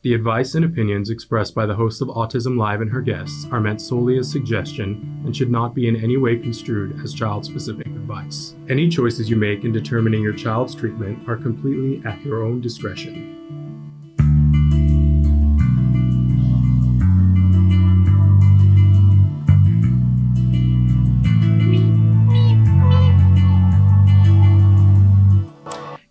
The advice and opinions expressed by the host of Autism Live and her guests are meant solely as suggestion and should not be in any way construed as child-specific advice. Any choices you make in determining your child's treatment are completely at your own discretion.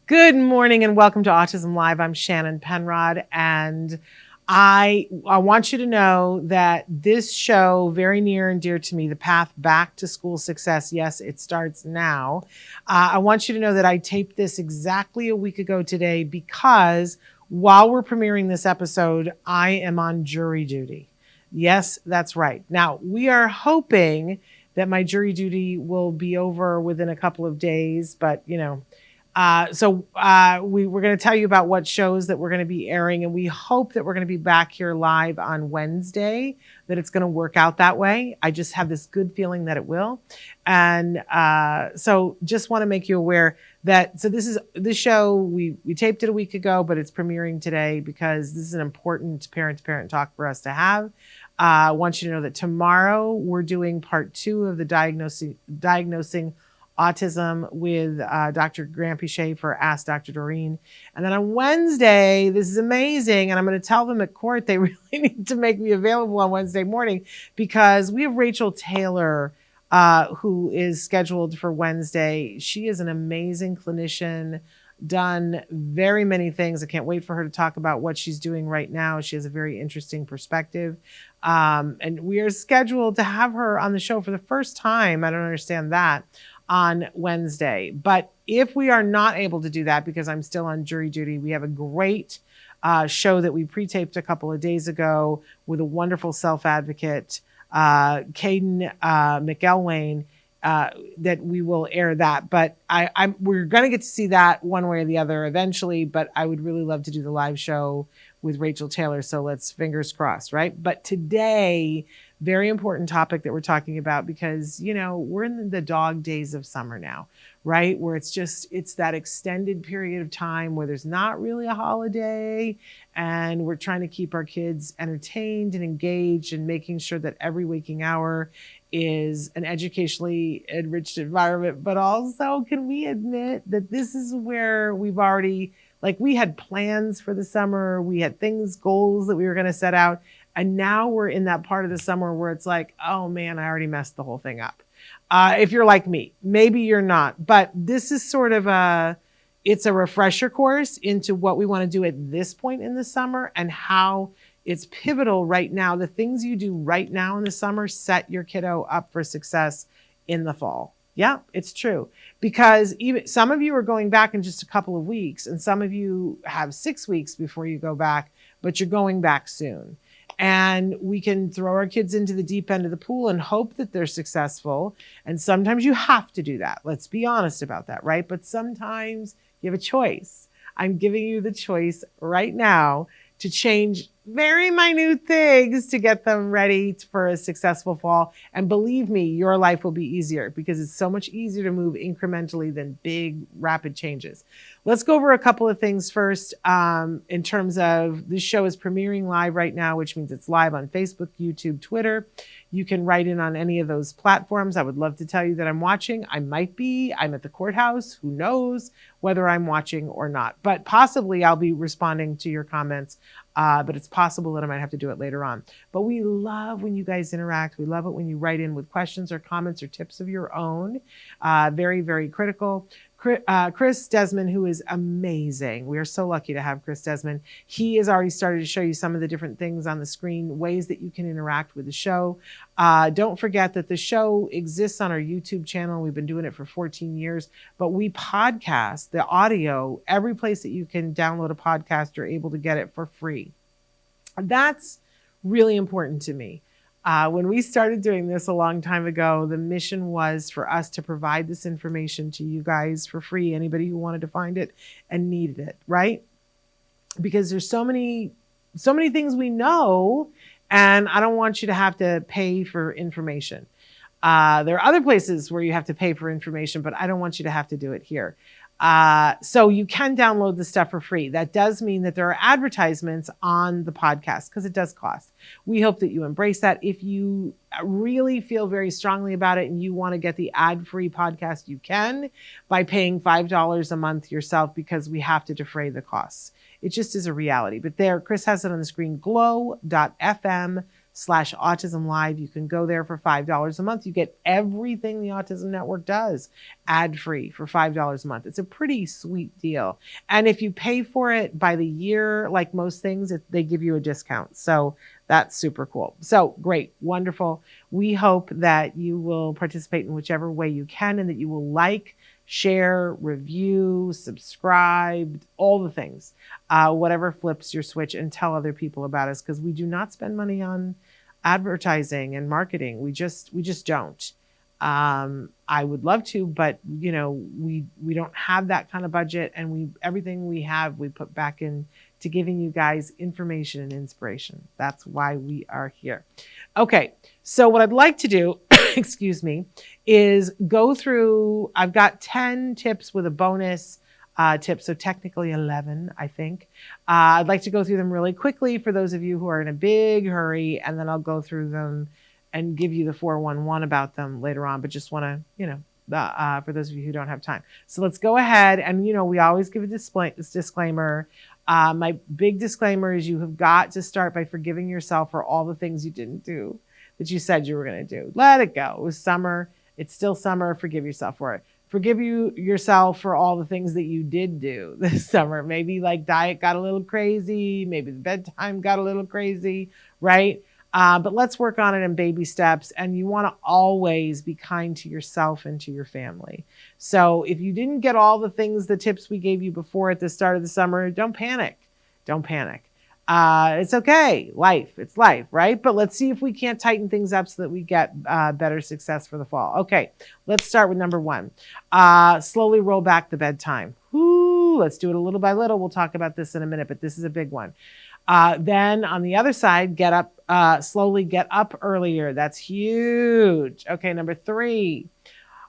Good morning and welcome to Autism Live. I'm Shannon Penrod, and I want you to know that this show, very near and dear to me, the path back to school success, yes, it starts now. I want you to know that I taped this exactly a week ago today because while we're premiering this episode, I am on jury duty. Yes, that's right. Now, we are hoping that my jury duty will be over within a couple of days, but you know, we're going to tell you about what shows that we're going to be airing, and we hope that we're going to be back here live on Wednesday, that it's going to work out that way. I just have this good feeling that it will. And so just want to make you aware that, so this show, we taped it a week ago, but it's premiering today because this is an important parent-to-parent talk for us to have. I want you to know that tomorrow we're doing part 2 of the diagnosing autism with Dr. Grant Pichet for Ask Dr. Doreen. And then on Wednesday, this is amazing, and I'm going to tell them at court they really need to make me available on Wednesday morning because we have Rachel Taylor who is scheduled for Wednesday. She is an amazing clinician, done very many things. I can't wait for her to talk about what she's doing right now. She has a very interesting perspective. And we are scheduled to have her on the show for the first time. I don't understand that. On Wednesday. But if we are not able to do that because I'm still on jury duty, we have a great show that we pre-taped a couple of days ago with a wonderful self-advocate, Caden McElwain, that we will air that. But we're going to get to see that one way or the other eventually, but I would really love to do the live show with Rachel Taylor. So let's fingers crossed, right? But today, very important topic that we're talking about because, you know, we're in the dog days of summer now, right? Where it's that extended period of time where there's not really a holiday and we're trying to keep our kids entertained and engaged and making sure that every waking hour is an educationally enriched environment. But also, can we admit that this is where we've already, like, we had plans for the summer, we had goals that we were going to set out. And now we're in that part of the summer where it's like, oh man, I already messed the whole thing up. If you're like me, maybe you're not, but this is sort of it's a refresher course into what we want to do at this point in the summer and how it's pivotal right now. The things you do right now in the summer set your kiddo up for success in the fall. Yeah, it's true. Because even some of you are going back in just a couple of weeks, and some of you have 6 weeks before you go back, but you're going back soon. And we can throw our kids into the deep end of the pool and hope that they're successful. And sometimes you have to do that. Let's be honest about that, right? But sometimes you have a choice. I'm giving you the choice right now to change very minute things to get them ready for a successful fall. And believe me, your life will be easier because it's so much easier to move incrementally than big, rapid changes. Let's go over a couple of things first. In terms of this show is premiering live right now, which means it's live on Facebook, YouTube, Twitter. You can write in on any of those platforms. I would love to tell you that I'm watching. I might be. I'm at the courthouse. Who knows whether I'm watching or not? But possibly I'll be responding to your comments. But it's possible that I might have to do it later on. But we love when you guys interact. We love it when you write in with questions or comments or tips of your own. Very, very critical. Chris Desmond, who is amazing. We are so lucky to have Chris Desmond. He has already started to show you some of the different things on the screen, ways that you can interact with the show. Don't forget that the show exists on our YouTube channel. We've been doing it for 14 years, but we podcast the audio. Every place that you can download a podcast, you're able to get it for free. That's really important to me. When we started doing this a long time ago, the mission was for us to provide this information to you guys for free, anybody who wanted to find it and needed it, right? Because there's so many things we know, and I don't want you to have to pay for information. There are other places where you have to pay for information, but I don't want you to have to do it here. So you can download the stuff for free. That does mean that there are advertisements on the podcast because it does cost. We hope that you embrace that. If you really feel very strongly about it and you want to get the ad-free podcast, you can by paying $5 a month yourself because we have to defray the costs. It just is a reality. But there, Chris has it on the screen, glow.fm/autism-live. You can go there for $5 a month. You get everything the Autism Network does ad-free for $5 a month. It's a pretty sweet deal. And if you pay for it by the year, like most things, they give you a discount. So that's super cool. So great, wonderful. We hope that you will participate in whichever way you can and that you will like, share, review, subscribe, all the things, whatever flips your switch, and tell other people about us because we do not spend money on advertising and marketing. We just don't. I would love to, but we don't have that kind of budget, and everything we have, we put back in to giving you guys information and inspiration. That's why we are here. Okay. So what I'd like to do, excuse me, is go through, I've got 10 tips with a bonus tip. So technically 11, I think. I'd like to go through them really quickly for those of you who are in a big hurry, and then I'll go through them and give you the 411 about them later on, but just want to, for those of you who don't have time. So let's go ahead. And, we always give a disclaimer. My big disclaimer is you have got to start by forgiving yourself for all the things you didn't do that you said you were going to do. Let it go. It was summer. It's still summer. Forgive yourself for it. Forgive yourself for all the things that you did do this summer. Maybe like diet got a little crazy. Maybe the bedtime got a little crazy, right? But let's work on it in baby steps. And you want to always be kind to yourself and to your family. So if you didn't get all the tips we gave you before at the start of the summer, don't panic. Don't panic. It's okay. It's life, right? But let's see if we can't tighten things up so that we get better success for the fall. Okay, let's start with number 1. Slowly roll back the bedtime. Woo, let's do it a little by little. We'll talk about this in a minute, but this is a big one. Then on the other side, slowly get up earlier. That's huge. Okay, number 3,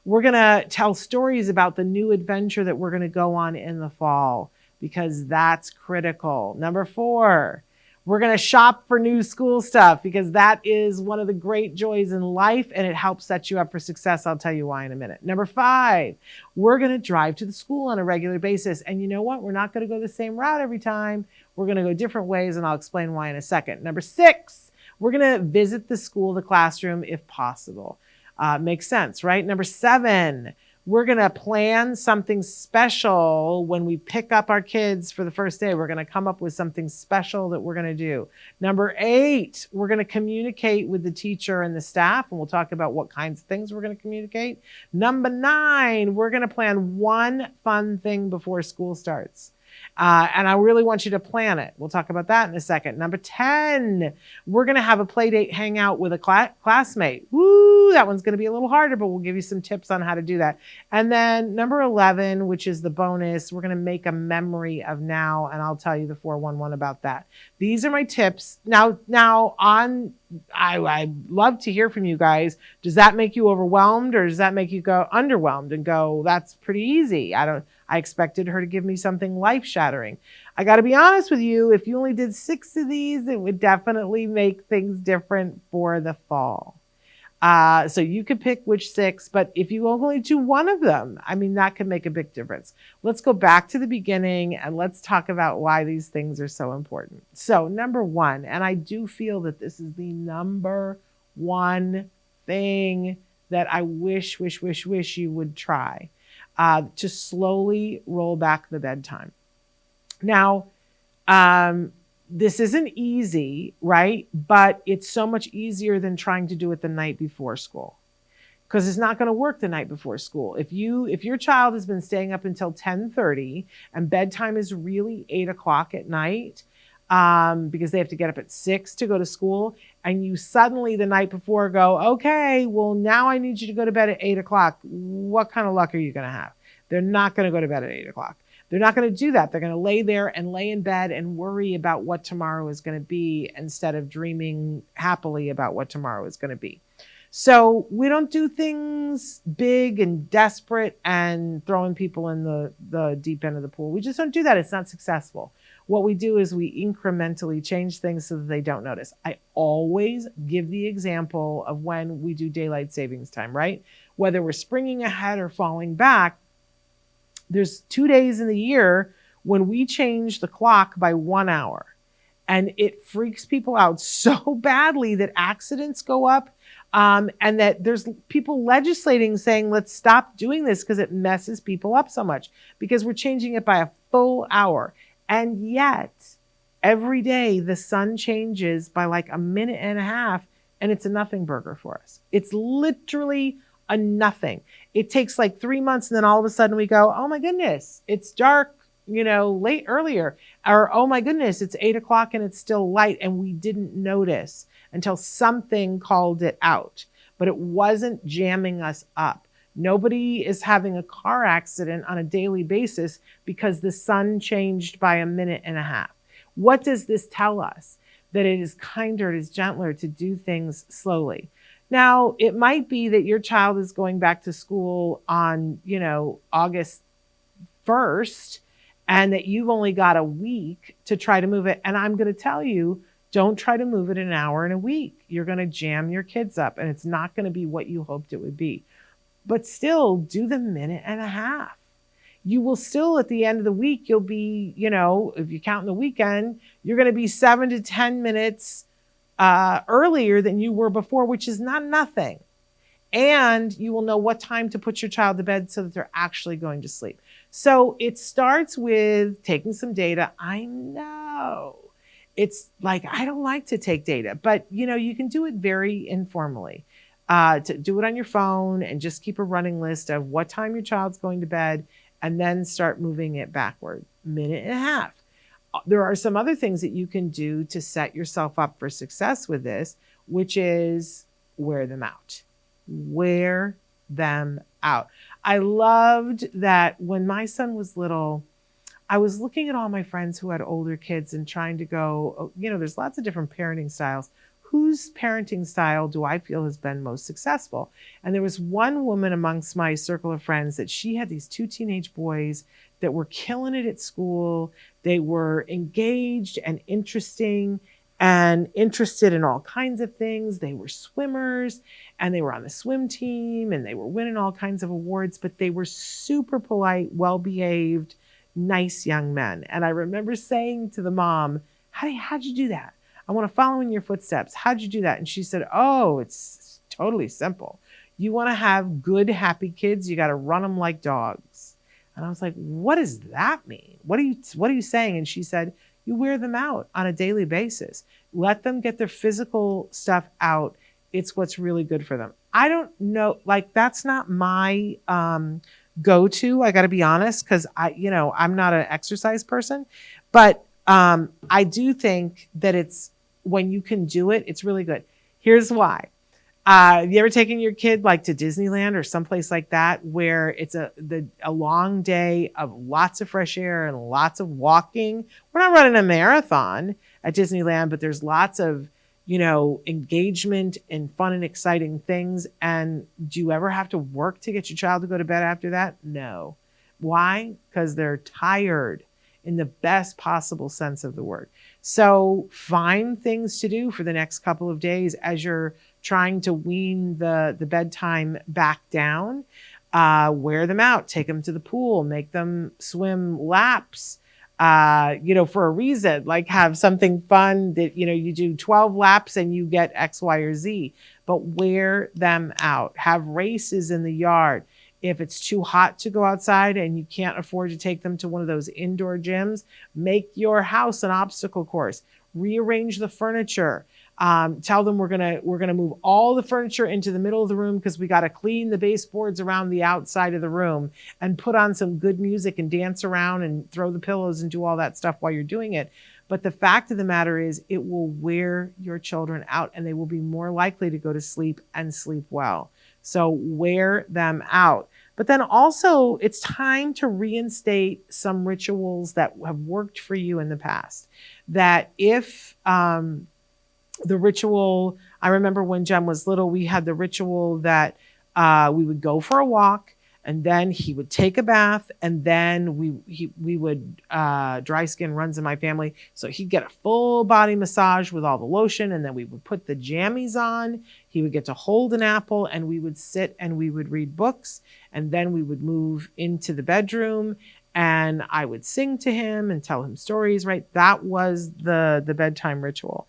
we're going to tell stories about the new adventure that we're going to go on in the fall, because that's critical. Number 4, we're going to shop for new school stuff because that is one of the great joys in life and it helps set you up for success. I'll tell you why in a minute. Number 5, we're going to drive to the school on a regular basis. And you know what? We're not going to go the same route every time. We're going to go different ways, and I'll explain why in a second. Number 6, we're going to visit the school, the classroom, if possible. Makes sense, right? Number 7, we're going to plan something special when we pick up our kids for the first day. We're going to come up with something special that we're going to do. Number 8, we're going to communicate with the teacher and the staff, and we'll talk about what kinds of things we're going to communicate. Number 9, we're going to plan one fun thing before school starts. And I really want you to plan it. We'll talk about that in a second. Number 10, we're going to have a play date hangout with a classmate. Woo, that one's going to be a little harder, but we'll give you some tips on how to do that. And then number 11, which is the bonus, we're going to make a memory of now, and I'll tell you the 411 about that. These are my tips. Now I love to hear from you guys. Does that make you overwhelmed, or does that make you go underwhelmed and go, that's pretty easy? I expected her to give me something life-shattering. I got to be honest with you, if you only did 6 of these, it would definitely make things different for the fall. So you could pick which 6, but if you only do one of them, that could make a big difference. Let's go back to the beginning and let's talk about why these things are so important. So number 1, and I do feel that this is the number 1 thing that I wish you would try. To slowly roll back the bedtime. Now, this isn't easy, right? But it's so much easier than trying to do it the night before school, because it's not going to work the night before school. If your child has been staying up until 10:30 and bedtime is really 8 o'clock at night, because they have to get up at 6 to go to school, and you suddenly the night before go, okay, well, now I need you to go to bed at 8 o'clock. What kind of luck are you going to have? They're not going to go to bed at 8 o'clock. They're not going to do that. They're going to lay there and lay in bed and worry about what tomorrow is going to be instead of dreaming happily about what tomorrow is going to be. So we don't do things big and desperate and throwing people in the deep end of the pool. We just don't do that. It's not successful. What we do is we incrementally change things so that they don't notice. I always give the example of when we do daylight savings time, right? Whether we're springing ahead or falling back, there's 2 days in the year when we change the clock by 1 hour. And it freaks people out so badly that accidents go up, and that there's people legislating saying, let's stop doing this because it messes people up so much because we're changing it by a full hour. And yet, every day the sun changes by like a minute and a half, and it's a nothing burger for us. It's literally a nothing. It takes like 3 months, and then all of a sudden we go, oh my goodness, it's dark, late earlier. Or, oh my goodness, it's 8 o'clock and it's still light, and we didn't notice until something called it out. But it wasn't jamming us up. Nobody is having a car accident on a daily basis because the sun changed by a minute and a half. What does this tell us? That it is kinder, it is gentler to do things slowly. Now, it might be that your child is going back to school on, August 1st, and that you've only got a week to try to move it. And I'm going to tell you, don't try to move it an hour in a week. You're going to jam your kids up, and it's not going to be what you hoped it would be. But still, do the minute and a half. You will still, at the end of the week, you'll be, if you count in the weekend, you're going to be 7 to 10 minutes earlier than you were before, which is not nothing. And you will know what time to put your child to bed so that they're actually going to sleep. So it starts with taking some data. I know it's like, I don't like to take data, but you can do it very informally. To do it on your phone and just keep a running list of what time your child's going to bed, and then start moving it backward, minute and a half. There are some other things that you can do to set yourself up for success with this, which is wear them out. Wear them out. I loved that when my son was little, I was looking at all my friends who had older kids and trying to go, there's lots of different parenting styles. Whose parenting style do I feel has been most successful? And there was one woman amongst my circle of friends that she had these 2 teenage boys that were killing it at school. They were engaged and interesting and interested in all kinds of things. They were swimmers, and they were on the swim team, and they were winning all kinds of awards, but they were super polite, well-behaved, nice young men. And I remember saying to the mom, how'd you do that? I want to follow in your footsteps. How'd you do that? And she said, oh, it's totally simple. You want to have good, happy kids, you got to run them like dogs. And I was like, what does that mean? What are you saying? And she said, you wear them out on a daily basis. Let them get their physical stuff out. It's what's really good for them. I don't know, that's not my go-to. I got to be honest, because I'm not an exercise person, but I do think that it's, when you can do it, it's really good. Here's why. Have you ever taken your kid to Disneyland or someplace like that, where it's a long day of lots of fresh air and lots of walking? We're not running a marathon at Disneyland, but there's lots of, engagement and fun and exciting things. And do you ever have to work to get your child to go to bed after that? No. Why? Because they're tired, in the best possible sense of the word. So find things to do for the next couple of days as you're trying to wean the bedtime back down. Wear them out, take them to the pool, make them swim laps, for a reason, have something fun that, you do 12 laps and you get X, Y, or Z, but wear them out. Have races in the yard. If it's too hot to go outside and you can't afford to take them to one of those indoor gyms, make your house an obstacle course. Rearrange the furniture. Tell them we're gonna move all the furniture into the middle of the room because we got to clean the baseboards around the outside of the room, and put on some good music and dance around and throw the pillows and do all that stuff while you're doing it. But the fact of the matter is, it will wear your children out, and they will be more likely to go to sleep and sleep well. So wear them out. But then also, it's time to reinstate some rituals that have worked for you in the past. That if the ritual. I remember when Jem was little, we had the ritual that we would go for a walk, and then he would take a bath, and then we would dry skin runs in my family, so he'd get a full body massage with all the lotion, and then we would put the jammies on. He would get to hold an apple, and we would sit and we would read books, and then we would move into the bedroom, and I would sing to him and tell him stories. Right, that was the bedtime ritual.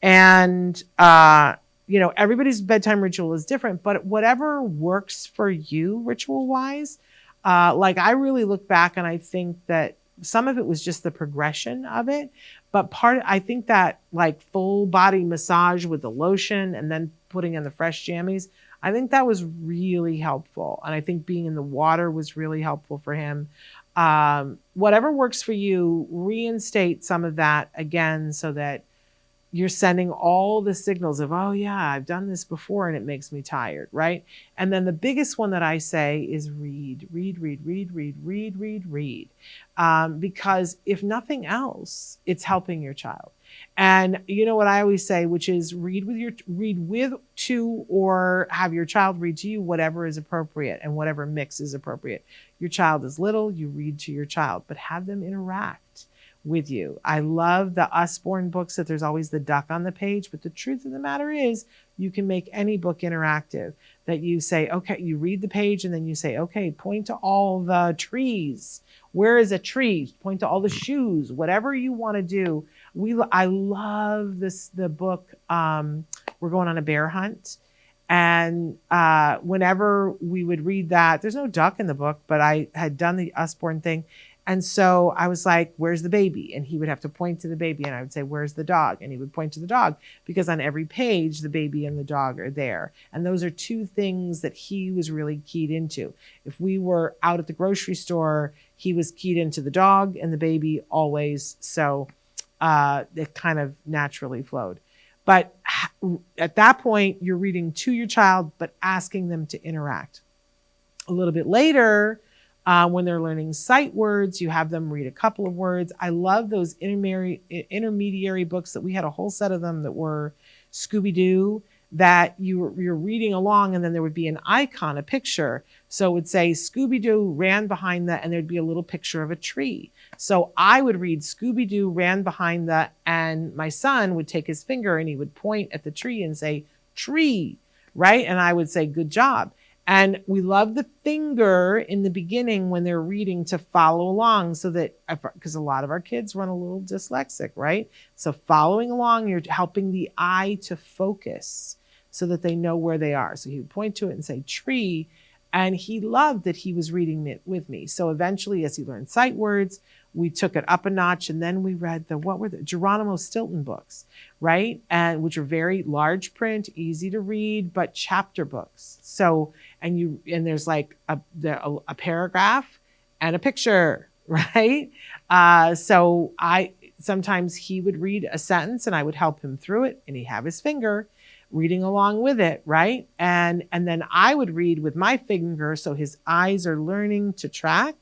And everybody's bedtime ritual is different, but whatever works for you ritual wise, like I really look back and I think that some of it was just the progression of it, but I think that like full body massage with the lotion and then putting in the fresh jammies, I think that was really helpful. And I think being in the water was really helpful for him. Whatever works for you, reinstate some of that again, so that you're sending all the signals of, oh yeah, I've done this before and it makes me tired, right? And then the biggest one that I say is read. Because if nothing else, it's helping your child. And you know what I always say, which is read with to, or have your child read to you, whatever is appropriate and whatever mix is appropriate. Your child is little, you read to your child, but have them interact with you. I love the Usborne books that there's always the duck on the page, but the truth of the matter is you can make any book interactive, that you say, okay, you read the page and then you say, okay, point to all the trees. Where is a tree? Point to all the shoes, whatever you want to do. I love the book, We're Going on a Bear Hunt. And whenever we would read that, there's no duck in the book, but I had done the Usborne thing. And so I was like, where's the baby? And he would have to point to the baby. And I would say, where's the dog? And he would point to the dog, because on every page, the baby and the dog are there. And those are two things that he was really keyed into. If we were out at the grocery store, he was keyed into the dog and the baby always. So it kind of naturally flowed. But at that point, you're reading to your child, but asking them to interact. A little bit later, when they're learning sight words, you have them read a couple of words. I love those intermediary books that we had a whole set of them that were Scooby-Doo, that you're reading along and then there would be an icon, a picture. So it would say Scooby-Doo ran behind that, and there'd be a little picture of a tree. So I would read Scooby-Doo ran behind that, and my son would take his finger and he would point at the tree and say, tree, right? And I would say, good job. And we love the finger in the beginning when they're reading to follow along, so that, because a lot of our kids run a little dyslexic, right? So following along, you're helping the eye to focus so that they know where they are. So he would point to it and say tree. And he loved that he was reading it with me. So eventually, as he learned sight words, we took it up a notch, and then we read the Geronimo Stilton books, right? And which are very large print, easy to read, but chapter books. So, and there's like a paragraph and a picture, right? So sometimes he would read a sentence and I would help him through it, and he'd have his finger reading along with it, right? And then I would read with my finger, so his eyes are learning to track,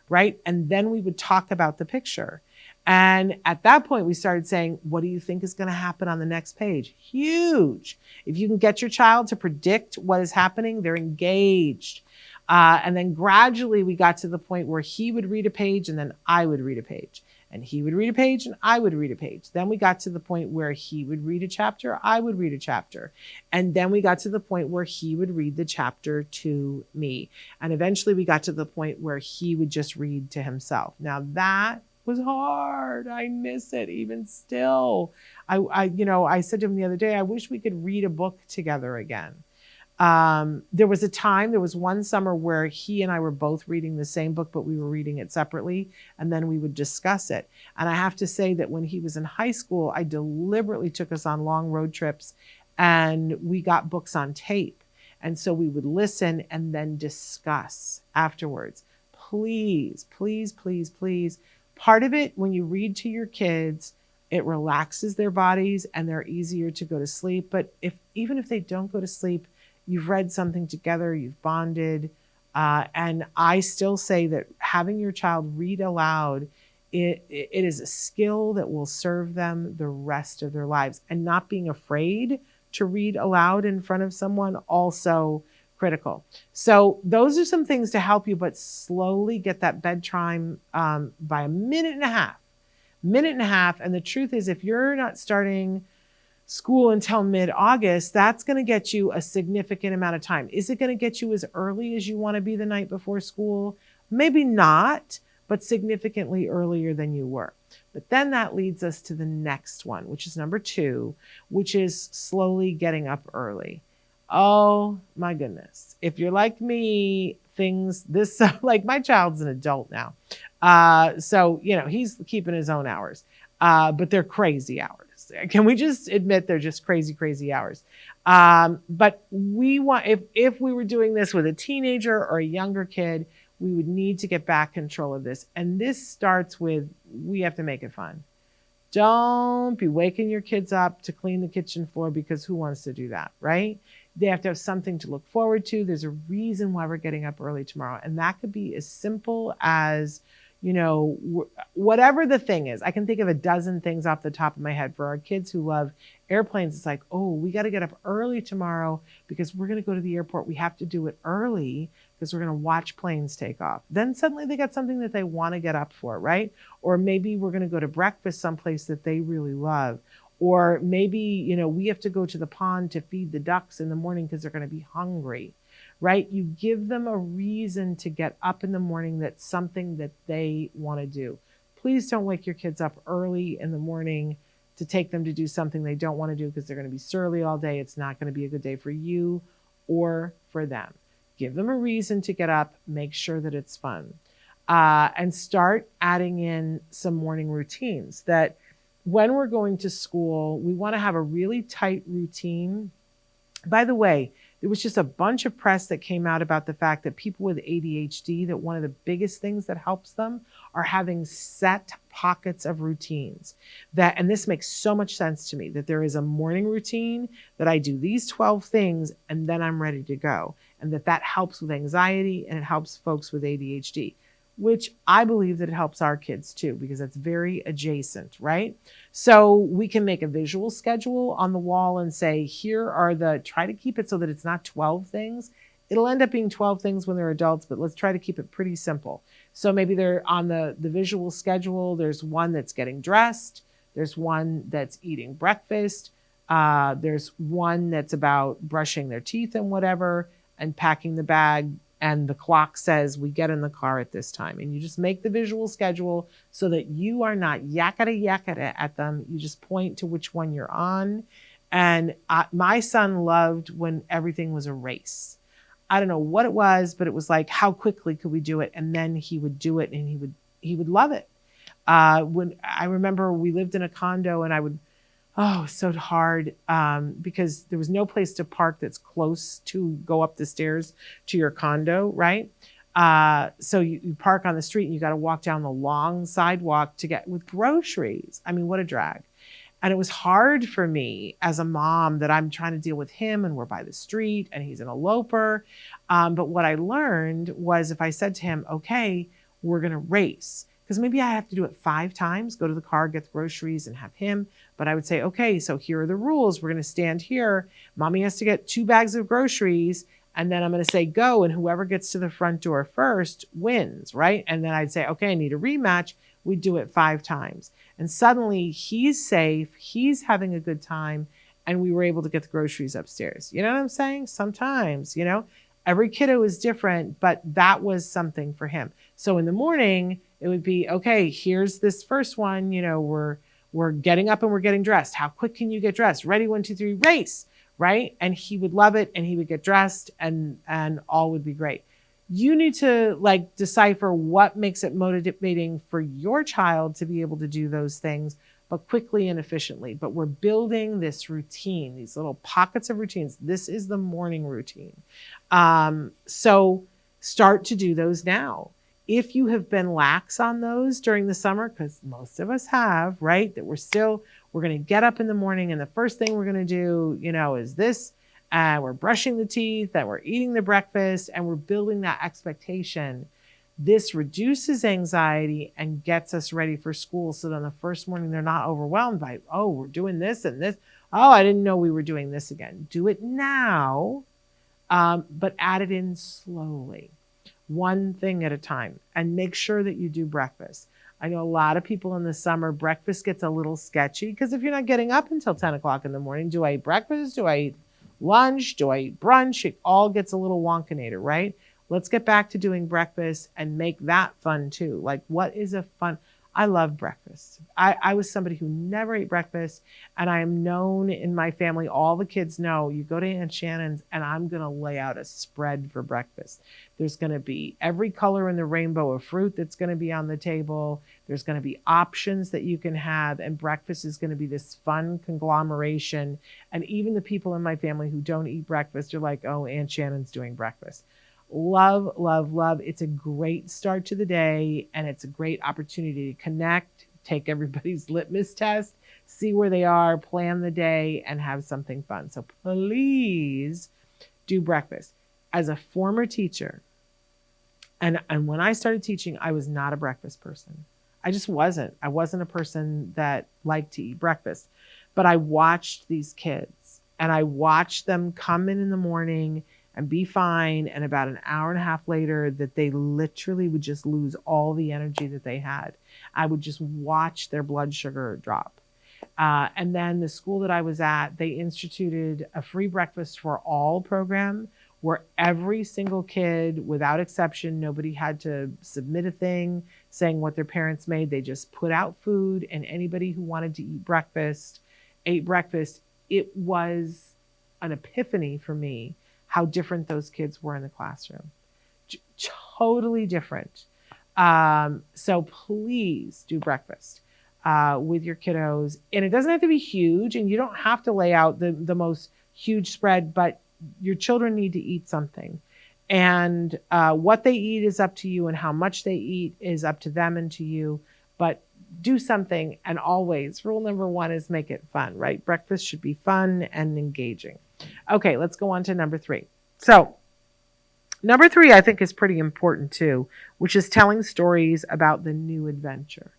right? And then we would talk about the picture. And at that point, we started saying, what do you think is going to happen on the next page? Huge. If you can get your child to predict what is happening, they're engaged. And then gradually we got to the point where he would read a page and then I would read a page. And he would read a page and I would read a page. Then we got to the point where he would read a chapter, I would read a chapter. And then we got to the point where he would read the chapter to me. And eventually we got to the point where he would just read to himself. Now that was hard. I miss it even still. I said to him the other day, I wish we could read a book together again. There was one summer where he and I were both reading the same book, but we were reading it separately, and then we would discuss it. And I have to say that when he was in high school, I deliberately took us on long road trips, and we got books on tape. And so we would listen and then discuss afterwards. Please, please, please, please. Part of it, when you read to your kids, it relaxes their bodies and they're easier to go to sleep. But even if they don't go to sleep, you've read something together, you've bonded. And I still say that having your child read aloud It is a skill that will serve them the rest of their lives. And not being afraid to read aloud in front of someone, also critical. So those are some things to help you, but slowly get that bedtime by a minute and a half. And the truth is, if you're not starting school until mid-August, that's going to get you a significant amount of time. Is it going to get you as early as you want to be the night before school? Maybe not, but significantly earlier than you were. But then that leads us to the next one, which is number 2, which is slowly getting up early. Oh my goodness. If you're like me, like my child's an adult now. So, he's keeping his own hours, but they're crazy hours. Can we just admit they're just crazy, crazy hours? But we want, if we were doing this with a teenager or a younger kid, we would need to get back control of this. And this starts with, we have to make it fun. Don't be waking your kids up to clean the kitchen floor, because who wants to do that, right? They have to have something to look forward to. There's a reason why we're getting up early tomorrow. And that could be as simple as, whatever the thing is. I can think of a dozen things off the top of my head. For our kids who love airplanes, it's like, oh, we got to get up early tomorrow because we're going to go to the airport. We have to do it early because we're going to watch planes take off. Then suddenly they got something that they want to get up for, right? Or maybe we're going to go to breakfast someplace that they really love. Or maybe, we have to go to the pond to feed the ducks in the morning because they're going to be hungry, right? You give them a reason to get up in the morning. That's something that they want to do. Please don't wake your kids up early in the morning to take them to do something they don't want to do, because they're going to be surly all day. It's not going to be a good day for you or for them. Give them a reason to get up. Make sure that it's fun. And start adding in some morning routines that when we're going to school, we want to have a really tight routine. By the way, there was just a bunch of press that came out about the fact that people with ADHD, that one of the biggest things that helps them are having set pockets of routines. And this makes so much sense to me, that there is a morning routine that I do these 12 things and then I'm ready to go. And that helps with anxiety, and it helps folks with ADHD. Which I believe that it helps our kids too, because it's very adjacent, right? So we can make a visual schedule on the wall and say, try to keep it so that it's not 12 things. It'll end up being 12 things when they're adults, but let's try to keep it pretty simple. So maybe they're on the visual schedule. There's one that's getting dressed. There's one that's eating breakfast. There's one that's about brushing their teeth and whatever, and packing the bag. And the clock says we get in the car at this time. And you just make the visual schedule so that you are not yakata at them. You just point to which one you're on. And my son loved when everything was a race. I don't know what it was, but it was like, how quickly could we do it? And then he would do it, and he would love it. When I remember we lived in a condo, and so hard because there was no place to park that's close to go up the stairs to your condo, right? So you park on the street, and you got to walk down the long sidewalk to get with groceries. I mean, what a drag. And it was hard for me as a mom that I'm trying to deal with him, and we're by the street, and he's an eloper. But what I learned was, if I said to him, okay, we're going to race, because maybe I have to do it 5 times, go to the car, get the groceries, and have him. But I would say, okay, so here are the rules. We're going to stand here. Mommy has to get 2 bags of groceries. And then I'm going to say go. And whoever gets to the front door first wins, right? And then I'd say, okay, I need a rematch. We do it 5 times. And suddenly he's safe. He's having a good time. And we were able to get the groceries upstairs. You know what I'm saying? Sometimes, every kiddo is different, but that was something for him. So in the morning, it would be, okay, here's this first one, we're getting up and we're getting dressed. How quick can you get dressed? Ready, 1, 2, 3, race, right? And he would love it, and he would get dressed, and all would be great. You need to decipher what makes it motivating for your child to be able to do those things, but quickly and efficiently. But we're building this routine, these little pockets of routines. This is the morning routine. So start to do those now. If you have been lax on those during the summer, because most of us have, right? That we're going to get up in the morning, and the first thing we're going to do, is this. We're brushing the teeth, and we're eating the breakfast, and we're building that expectation. This reduces anxiety and gets us ready for school. So then the first morning they're not overwhelmed by, oh, we're doing this and this. Oh, I didn't know we were doing this again. Do it now, but add it in slowly, one thing at a time, and make sure that you do breakfast. I know a lot of people in the summer, breakfast gets a little sketchy because if you're not getting up until 10 o'clock in the morning, do I eat breakfast? Do I eat lunch? Do I eat brunch? It all gets a little wonkinator, right? Let's get back to doing breakfast and make that fun too. Like, what is a fun? I love breakfast. I was somebody who never ate breakfast, and I am known in my family, all the kids know, you go to Aunt Shannon's and I'm going to lay out a spread for breakfast. There's going to be every color in the rainbow of fruit that's going to be on the table. There's going to be options that you can have, and breakfast is going to be this fun conglomeration. And even the people in my family who don't eat breakfast are like, oh, Aunt Shannon's doing breakfast. Love, love, love. It's a great start to the day, and it's a great opportunity to connect, take everybody's litmus test, see where they are, plan the day, and have something fun. So please do breakfast. As a former teacher, and when I started teaching, I was not a breakfast person. I just wasn't. I wasn't a person that liked to eat breakfast. But I watched these kids, and I watched them come in the morning and be fine. And about an hour and a half later, that they literally would just lose all the energy that they had. I would just watch their blood sugar drop. And then the school that I was at, they instituted a free breakfast for all program where every single kid, without exception, nobody had to submit a thing saying what their parents made. They just put out food, and anybody who wanted to eat breakfast ate breakfast. It was an epiphany for me how different those kids were in the classroom. Totally different. So please do breakfast with your kiddos. And it doesn't have to be huge, and you don't have to lay out the most huge spread, but your children need to eat something. And what they eat is up to you, and how much they eat is up to them and to you. But do something, and always, rule number one is make it fun, right? Breakfast should be fun and engaging. Okay, let's go on to number 3. So number 3, I think, is pretty important too, which is telling stories about the new adventure.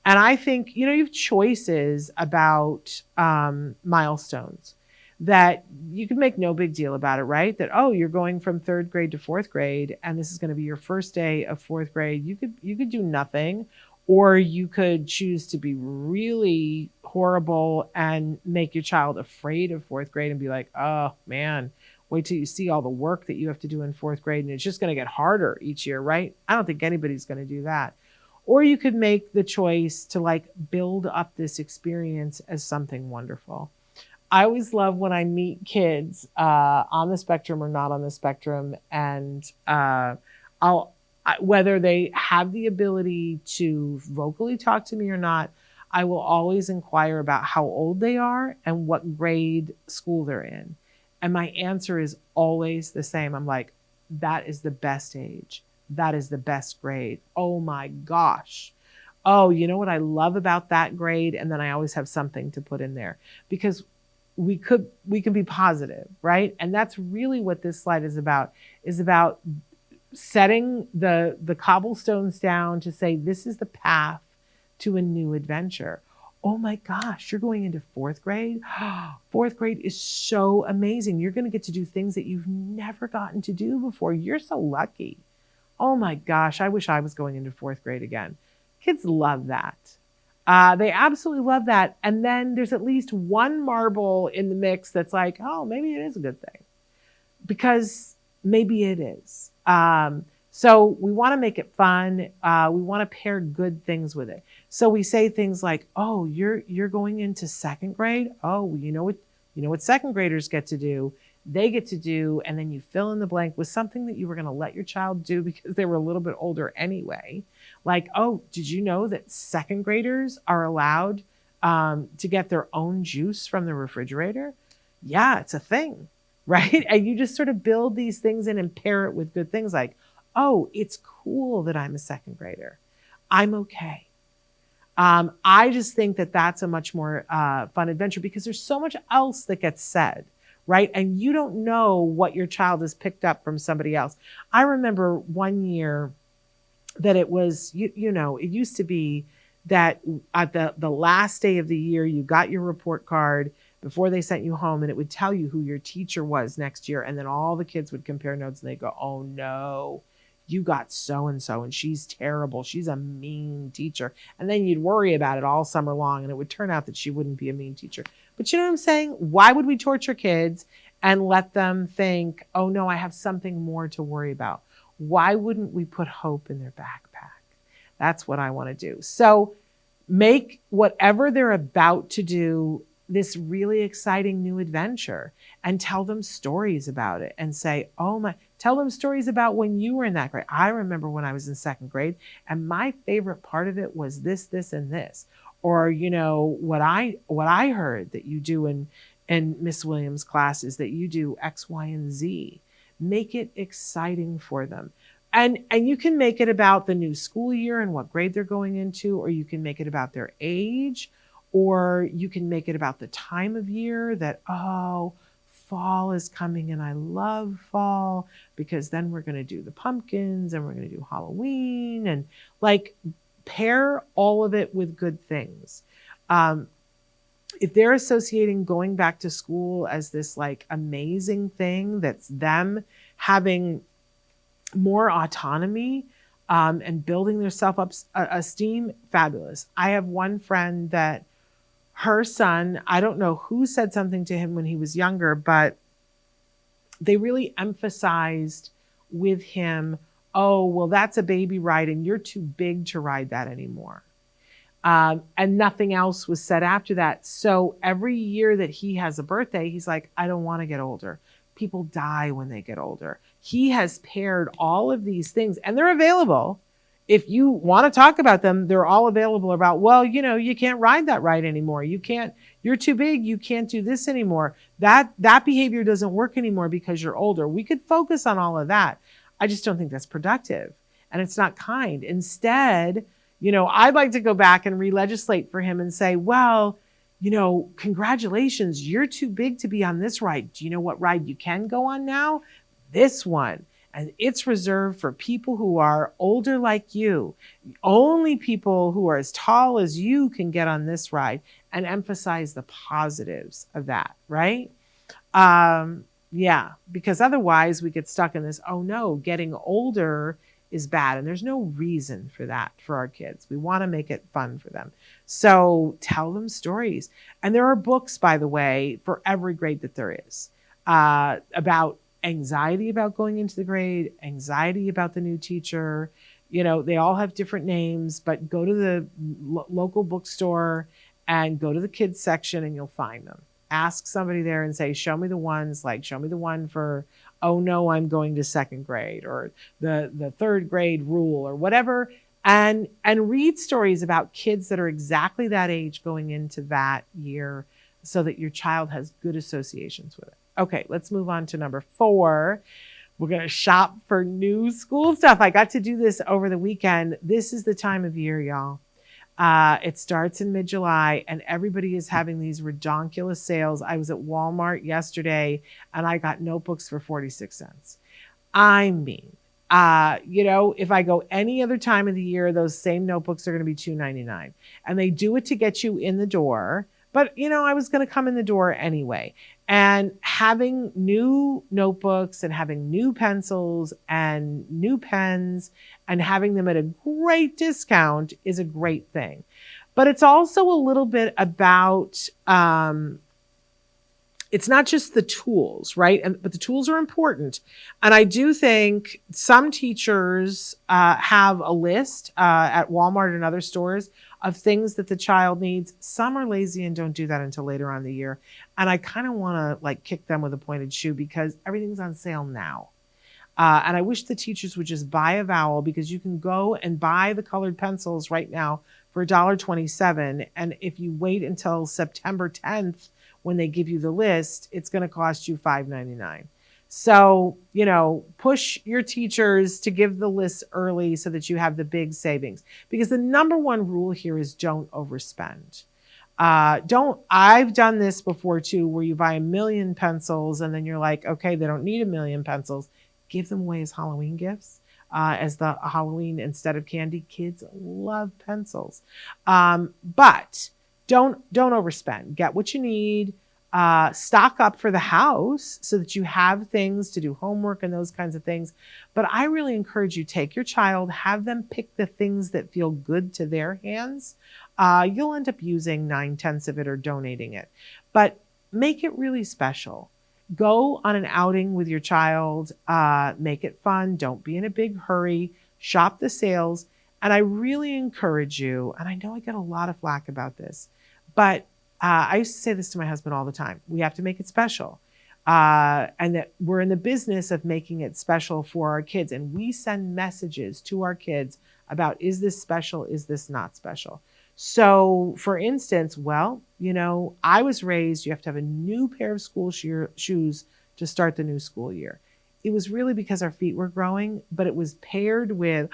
And I think, you have choices about milestones that you can make no big deal about it, right? That, oh, you're going from 3rd grade to 4th grade, and this is going to be your first day of 4th grade. You could do nothing, or you could choose to be really horrible and make your child afraid of 4th grade and be like, oh man, wait till you see all the work that you have to do in 4th grade, and it's just going to get harder each year, right? I don't think anybody's going to do that. Or you could make the choice to build up this experience as something wonderful. I always love when I meet kids on the spectrum or not on the spectrum, and whether they have the ability to vocally talk to me or not, I will always inquire about how old they are and what grade school they're in. And my answer is always the same. I'm like, that is the best age. That is the best grade. Oh my gosh. Oh, you know what I love about that grade? And then I always have something to put in there, because we can be positive, right? And that's really what this slide is about setting the cobblestones down to say, this is the path to a new adventure. Oh my gosh, you're going into 4th grade? 4th grade is so amazing. You're going to get to do things that you've never gotten to do before. You're so lucky. Oh my gosh, I wish I was going into 4th grade again. Kids love that. They absolutely love that. And then there's at least one marble in the mix that's like, oh, maybe it is a good thing. Because maybe it is. So we want to make it fun. We want to pair good things with it. So we say things like, oh, you're going into 2nd grade? Oh, you know what 2nd graders get to do? They get to do, and then you fill in the blank with something that you were going to let your child do because they were a little bit older anyway. Like, oh, did you know that 2nd graders are allowed to get their own juice from the refrigerator? Yeah, it's a thing, right? And you just sort of build these things in and pair it with good things like, oh, it's cool that I'm a 2nd grader. I'm okay. I just think that that's a much more fun adventure because there's so much else that gets said, right? And you don't know what your child has picked up from somebody else. I remember one year that it was, it used to be that at the last day of the year, you got your report card before they sent you home, and it would tell you who your teacher was next year. And then all the kids would compare notes and they go, oh no, you got so and so, and she's terrible. She's a mean teacher. And then you'd worry about it all summer long, and it would turn out that she wouldn't be a mean teacher. But you know what I'm saying? Why would we torture kids and let them think, oh no, I have something more to worry about? Why wouldn't we put hope in their backpack? That's what I want to do. So make whatever they're about to do this really exciting new adventure, and tell them stories about it and say, tell them stories about when you were in that grade. I remember when I was in second grade and my favorite part of it was this, and this. Or, what I heard that you do in Miss Williams' class is that you do X, Y, and Z. Make it exciting for them. And you can make it about the new school year and what grade they're going into, or you can make it about their age, or you can make it about the time of year that, fall is coming and I love fall because then we're going to do the pumpkins and we're going to do Halloween, and like pair all of it with good things. If they're associating going back to school as this like amazing thing that's them having more autonomy and building their self-esteem, fabulous. I have one friend that her son, I don't know who said something to him when he was younger, but they really emphasized with him, oh, well, that's a baby ride and you're too big to ride that anymore. And nothing else was said after that. So every year that he has a birthday, he's like, I don't want to get older. People die when they get older. He has paired all of these things, and they're available. If you want to talk about them, they're all available about, well, you can't ride that ride anymore. You're too big. You can't do this anymore. That behavior doesn't work anymore because you're older. We could focus on all of that. I just don't think that's productive, and it's not kind. Instead, I'd like to go back and re-legislate for him and say, well, congratulations, you're too big to be on this ride. Do you know what ride you can go on now? This one. And it's reserved for people who are older like you. Only people who are as tall as you can get on this ride, and emphasize the positives of that, right? Because otherwise we get stuck in this, oh no, getting older is bad. And there's no reason for that for our kids. We want to make it fun for them. So tell them stories. And there are books, by the way, for every grade that there is, about anxiety about going into the grade, anxiety about the new teacher. They all have different names, but go to the local bookstore and go to the kids section and you'll find them. Ask somebody there and say, show me the ones, like show me the one for, oh no, I'm going to second grade, or the third grade rule, or whatever. And read stories about kids that are exactly that age going into that year so that your child has good associations with it. Okay, let's move on to number 4. We're going to shop for new school stuff. I got to do this over the weekend. This is the time of year, y'all. It starts in mid-July and everybody is having these redonkulous sales. I was at Walmart yesterday and I got notebooks for 46 cents. I mean, if I go any other time of the year, those same notebooks are going to be $2.99. And they do it to get you in the door. But, I was going to come in the door anyway. And having new notebooks and having new pencils and new pens and having them at a great discount is a great thing. But it's also a little bit about, it's not just the tools, right? But the tools are important. And I do think some teachers have a list at Walmart and other stores of things that the child needs. Some are lazy and don't do that until later on in the year. And I kind of want to kick them with a pointed shoe because everything's on sale now. And I wish the teachers would just buy a vowel, because you can go and buy the colored pencils right now for $1.27. And if you wait until September 10th, when they give you the list, it's going to cost you $5.99. So, push your teachers to give the list early so that you have the big savings. Because the number one rule here is don't overspend. I've done this before too, where you buy 1 million pencils and then you're like, okay, they don't need 1 million pencils. Give them away as Halloween gifts. as the Halloween instead of candy. Kids love pencils. But don't overspend. Get what you need. Stock up for the house so that you have things to do homework and those kinds of things. But I really encourage you, take your child, have them pick the things that feel good to their hands. You'll end up using 9/10 of it or donating it, but make it really special. Go on an outing with your child, make it fun. Don't be in a big hurry. Shop the sales. And I really encourage you, and I know I get a lot of flack about this, but I used to say this to my husband all the time. We have to make it special. And that we're in the business of making it special for our kids. And we send messages to our kids about, is this special? Is this not special? So for instance, well, I was raised, you have to have a new pair of school shoes to start the new school year. It was really because our feet were growing, but it was paired with,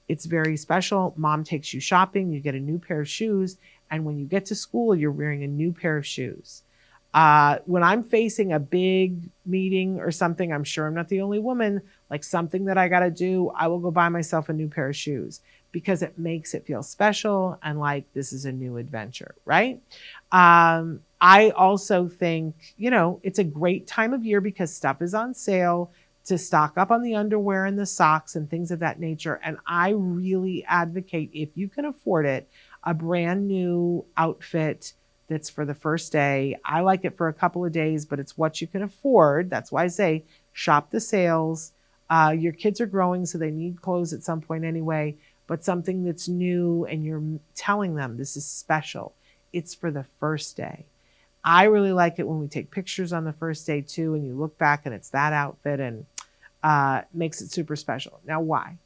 it's very special. Mom takes you shopping, you get a new pair of shoes. And when you get to school, you're wearing a new pair of shoes. When I'm facing a big meeting or something, I'm sure I'm not the only woman, like something that I got to do, I will go buy myself a new pair of shoes because it makes it feel special and like this is a new adventure, right? I also think, it's a great time of year because stuff is on sale to stock up on the underwear and the socks and things of that nature. And I really advocate, if you can afford it, a brand new outfit that's for the first day. I like it for a couple of days, but it's what you can afford. That's why I say shop the sales. Your kids are growing, so they need clothes at some point anyway, but something that's new and you're telling them this is special. It's for the first day. I really like it when we take pictures on the first day too, and you look back and it's that outfit and makes it super special. Now, why?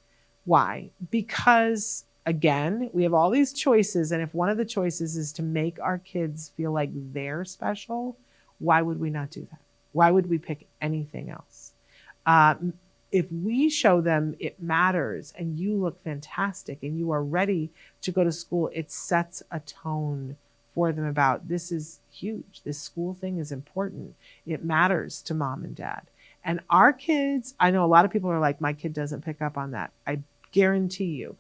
Why? Because again, we have all these choices, and if one of the choices is to make our kids feel like they're special, why would we not do that? Why would we pick anything else? If we show them it matters and you look fantastic and you are ready to go to school, it sets a tone for them about this is huge. This school thing is important. It matters to mom and dad. And our kids, I know a lot of people are like, my kid doesn't pick up on that. I guarantee you,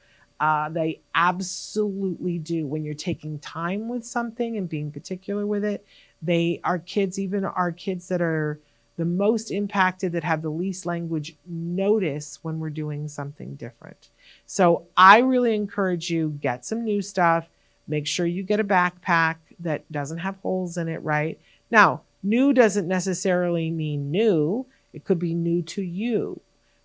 they absolutely do. When you're taking time with something and being particular with it, even our kids that are the most impacted, that have the least language, notice when we're doing something different. So I really encourage you, get some new stuff. Make sure you get a backpack that doesn't have holes in it, right? Now, new doesn't necessarily mean new. It could be new to you.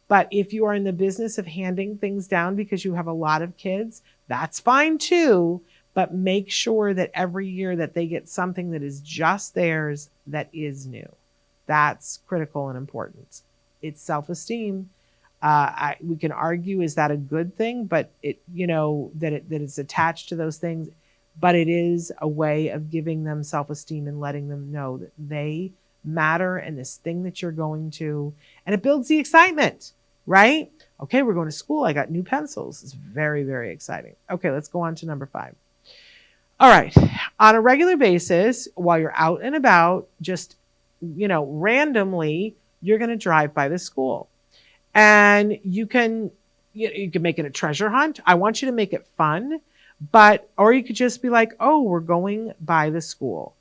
But if you are in the business of handing things down because you have a lot of kids, that's fine too. But make sure that every year that they get something that is just theirs, that is new. That's critical and important. It's self-esteem. We can argue, is that a good thing? But that it's attached to those things. But it is a way of giving them self-esteem and letting them know that they matter and this thing that you're going to, and it builds the excitement, right? Okay, we're going to school. I got new pencils. It's very, very exciting. Okay, let's go on to number 5. All right. On a regular basis, while you're out and about, just, randomly, you're going to drive by the school. And you can make it a treasure hunt. I want you to make it fun, or you could just be like, oh, we're going by the school.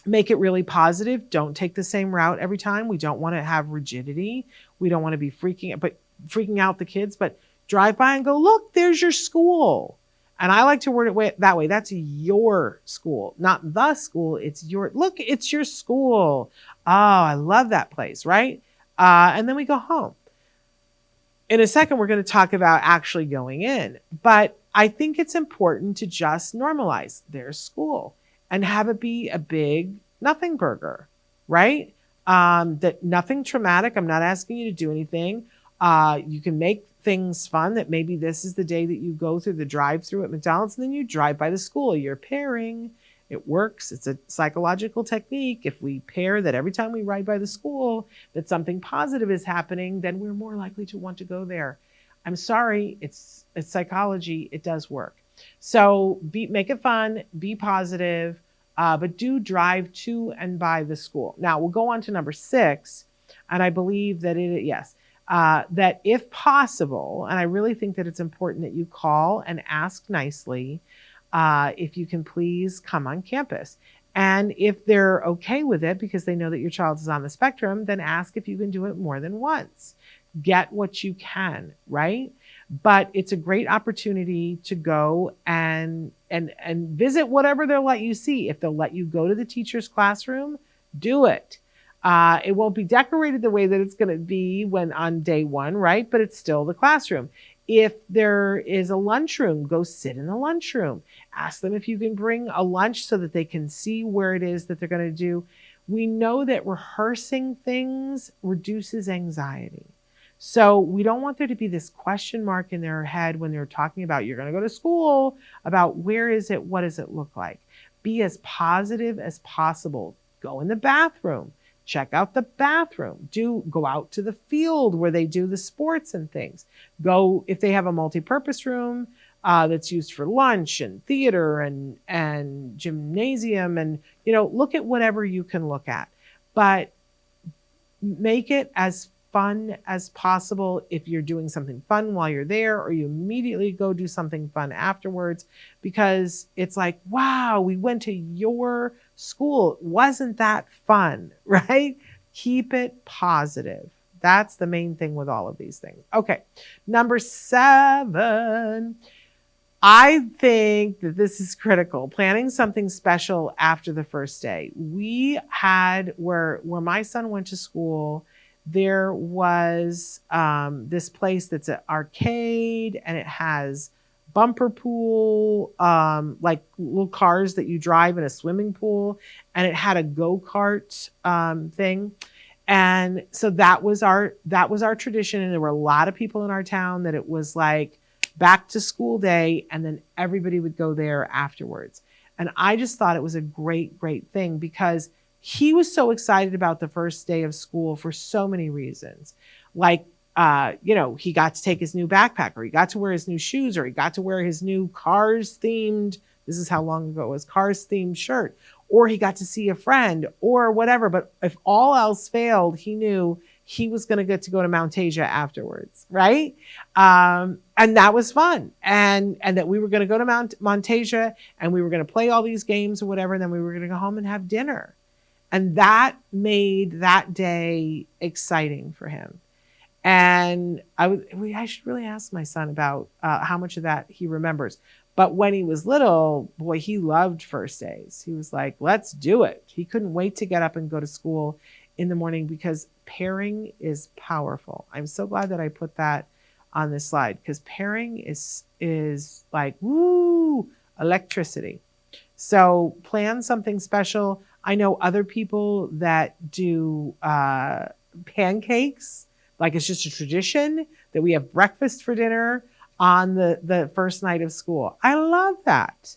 Make it really positive. Don't take the same route every time. We don't want to have rigidity. We don't want to be freaking out the kids, but drive by and go, look, there's your school. And I like to word it that way. That's your school, not the school. It's your school. Oh, I love that place, right? And then we go home. In a second, we're going to talk about actually going in. But I think it's important to just normalize their school and have it be a big nothing burger, right? That nothing traumatic. I'm not asking you to do anything. You can make things fun, that maybe this is the day that you go through the drive-through at McDonald's and then you drive by the school. You're pairing. It works. It's a psychological technique. If we pair that every time we ride by the school, that something positive is happening, then we're more likely to want to go there. I'm sorry, it's psychology. It does work. So make it fun, be positive, but do drive to and by the school. Now we'll go on to number 6. And I believe that that if possible, and I really think that it's important that you call and ask nicely if you can please come on campus. And if they're okay with it because they know that your child is on the spectrum, then ask if you can do it more than once. Get what you can, right? But it's a great opportunity to go and visit whatever they'll let you see. If they'll let you go to the teacher's classroom, do it. It won't be decorated the way that it's going to be when on day one, right? But it's still the classroom. If there is a lunchroom, go sit in the lunchroom. Ask them if you can bring a lunch so that they can see where it is that they're going to do. We know that rehearsing things reduces anxiety. So we don't want there to be this question mark in their head when they're talking about you're going to go to school, about where is it, what does it look like? Be as positive as possible. Go in the bathroom. Check out the bathroom. Go out to the field where they do the sports and things. Go, if they have a multi-purpose room that's used for lunch and theater and gymnasium, and look at whatever you can look at. But make it as fun as possible. If you're doing something fun while you're there, or you immediately go do something fun afterwards, because it's like, wow, we went to your school. Wasn't that fun, right? Keep it positive. That's the main thing with all of these things. Okay, number 7. I think that this is critical. Planning something special after the first day. We had, where my son went to school, there was this place that's an arcade, and it has bumper pool, like little cars that you drive in a swimming pool, and it had a go-kart thing. And so that was our tradition. And there were a lot of people in our town that it was like back to school day, and then everybody would go there afterwards. And I just thought it was a great, great thing, because he was so excited about the first day of school for so many reasons. Like, he got to take his new backpack, or he got to wear his new shoes, or he got to wear his new Cars themed, this is how long ago it was, Cars themed shirt, or he got to see a friend or whatever. But if all else failed, he knew he was going to get to go to Mount Asia afterwards, right? And that was fun. And that we were going to go to Mount Asia, and we were going to play all these games or whatever, and then we were going to go home and have dinner. And that made that day exciting for him. And I should really ask my son about how much of that he remembers. But when he was little, boy, he loved first days. He was like, let's do it. He couldn't wait to get up and go to school in the morning, because pairing is powerful. I'm so glad that I put that on this slide, because pairing is like, woo, electricity. So plan something special. I know other people that do pancakes, like it's just a tradition that we have breakfast for dinner on the first night of school. I love that.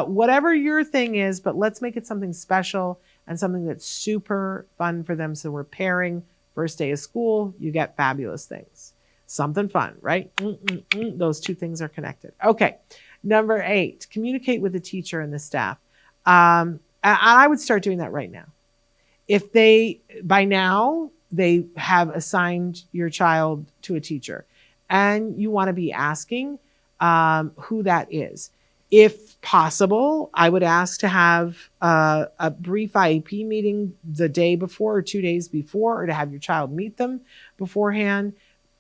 Whatever your thing is, but let's make it something special and something that's super fun for them. So we're pairing first day of school, you get fabulous things. Something fun, right? Those two things are connected. Okay. Number 8, communicate with the teacher and the staff. And I would start doing that right now. If by now, they have assigned your child to a teacher, and you want to be asking who that is. If possible, I would ask to have a brief IEP meeting the day before or 2 days before, or to have your child meet them beforehand.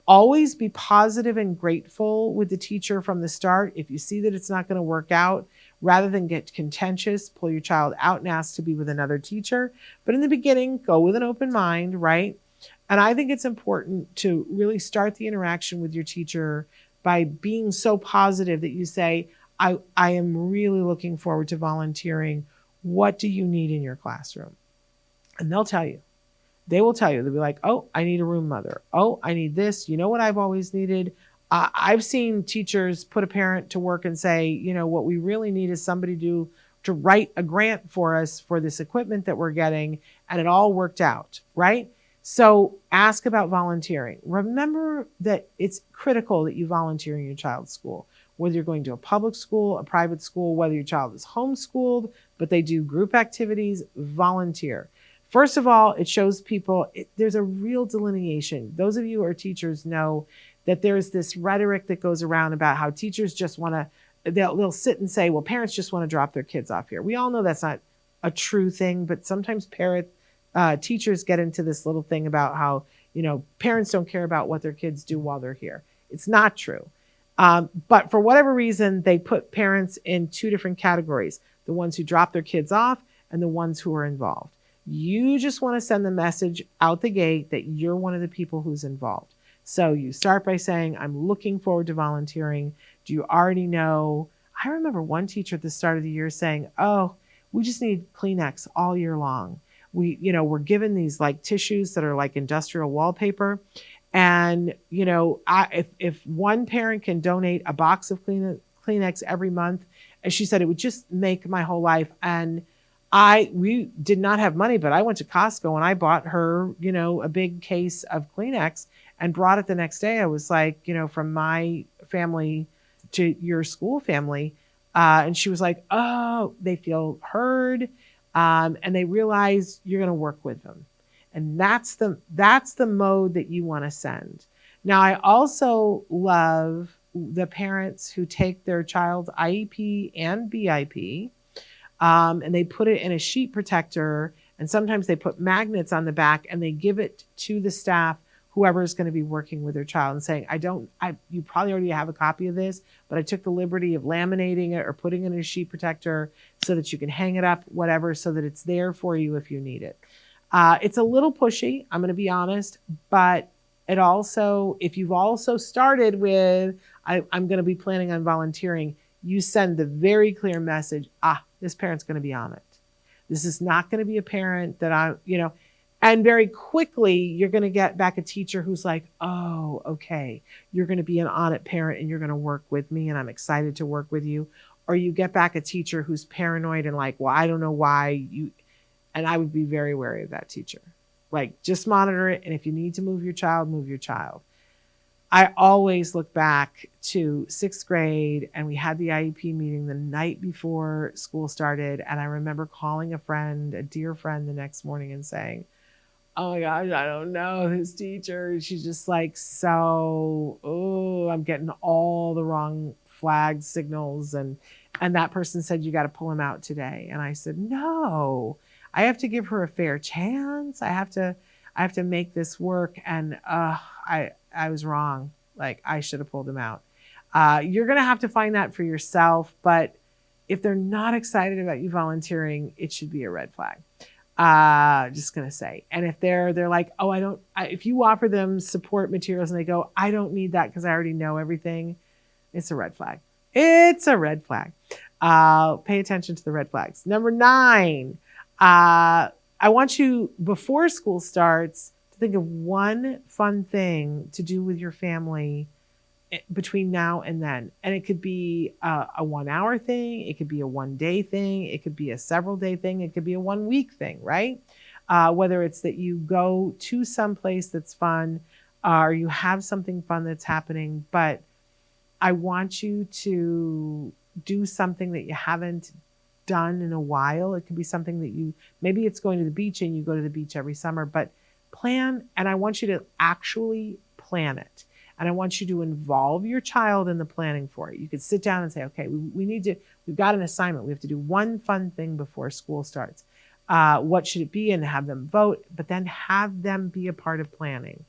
Always be positive and grateful with the teacher from the start. If you see that it's not going to work out, rather than get contentious, pull your child out and ask to be with another teacher. But in the beginning, go with an open mind, right? And I think it's important to really start the interaction with your teacher by being so positive that you say, I am really looking forward to volunteering. What do you need in your classroom? And they'll tell you. They will tell you. They'll be like, oh, I need a room mother. Oh, I need this. You know what I've always needed? I've seen teachers put a parent to work and say, what we really need is somebody to write a grant for us for this equipment that we're getting. And it all worked out, right? So ask about volunteering. Remember that it's critical that you volunteer in your child's school, whether you're going to a public school, a private school, whether your child is homeschooled, but they do group activities, volunteer. First of all, it shows people there's a real delineation. Those of you who are teachers know that there's this rhetoric that goes around about how teachers just want to, they'll sit and say, well, parents just want to drop their kids off here. We all know that's not a true thing, but sometimes teachers get into this little thing about how, parents don't care about what their kids do while they're here. It's not true. But for whatever reason, they put parents in two different categories, the ones who drop their kids off and the ones who are involved. You just want to send the message out the gate that you're one of the people who's involved. So you start by saying, I'm looking forward to volunteering. Do you already know? I remember one teacher at the start of the year saying, oh, we just need Kleenex all year long. We're given these like tissues that are like industrial wallpaper. And, if one parent can donate a box of Kleenex every month, as she said, it would just make my whole life. And we did not have money, but I went to Costco and I bought her, a big case of Kleenex and brought it the next day. I was like, from my family to your school family. And she was like, oh, they feel heard. And they realize you're going to work with them. And that's the mode that you want to send. Now, I also love the parents who take their child's IEP and BIP, and they put it in a sheet protector, and sometimes they put magnets on the back and they give it to the staff, whoever is going to be working with their child, and saying, you probably already have a copy of this, but I took the liberty of laminating it or putting it in a sheet protector so that you can hang it up, whatever, so that it's there for you if you need it. It's a little pushy, I'm going to be honest, but it also, if you've also started with, I'm going to be planning on volunteering, you send the very clear message, this parent's going to be on it. This is not going to be a parent that and very quickly you're going to get back a teacher who's like, oh, okay, you're going to be an on it parent and you're going to work with me and I'm excited to work with you. Or you get back a teacher who's paranoid and like, well, I don't know why and I would be very wary of that teacher. Like, just monitor it. And if you need to move your child, move your child. I always look back to 6th grade, and we had the IEP meeting the night before school started. And I remember calling a dear friend the next morning and saying, oh my gosh, I don't know this teacher. She's just like, I'm getting all the wrong flag signals. And that person said, you got to pull him out today. And I said, no, I have to give her a fair chance. I have to make this work. And I was wrong. Like, I should have pulled him out. You're going to have to find that for yourself. But if they're not excited about you volunteering, it should be a red flag. Just going to say. And if they're like, if you offer them support materials and they go, I don't need that because I already know everything, it's a red flag. It's a red flag. Pay attention to the red flags. Number 9, I want you, before school starts, to think of one fun thing to do with your family between now and then. And it could be a 1-hour thing. It could be a 1-day thing. It could be a several-day thing. It could be a 1-week thing, right? Whether it's that you go to some place that's fun or you have something fun that's happening. But I want you to do something that you haven't done in a while. It could be something that maybe it's going to the beach and you go to the beach every summer, but plan. And I want you to actually plan it. And I want you to involve your child in the planning for it. You could sit down and say, okay, we've got an assignment. We have to do one fun thing before school starts. What should it be? And have them vote, but then have them be a part of planning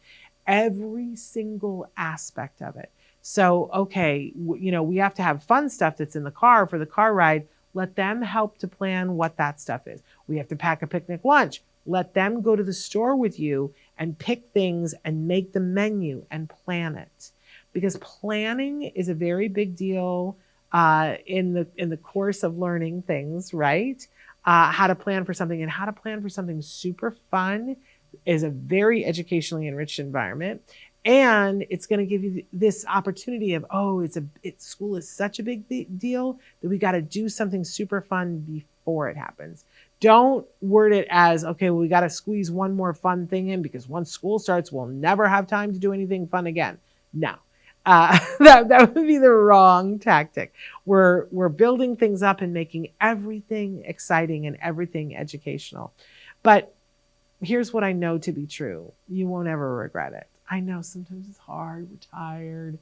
every single aspect of it. So, okay, we have to have fun stuff that's in the car for the car ride. Let them help to plan what that stuff is. We have to pack a picnic lunch. Let them go to the store with you and pick things and make the menu and plan it. Because planning is a very big deal in the course of learning things, right? How to plan for something, and how to plan for something super fun is a very educationally enriched environment. And it's going to give you this opportunity of, school is such a big deal that we got to do something super fun before it happens. Don't word it as, okay, well, we got to squeeze one more fun thing in because once school starts, we'll never have time to do anything fun again. No, that would be the wrong tactic. We're building things up and making everything exciting and everything educational. But here's what I know to be true. You won't ever regret it. I know sometimes it's hard, we're tired,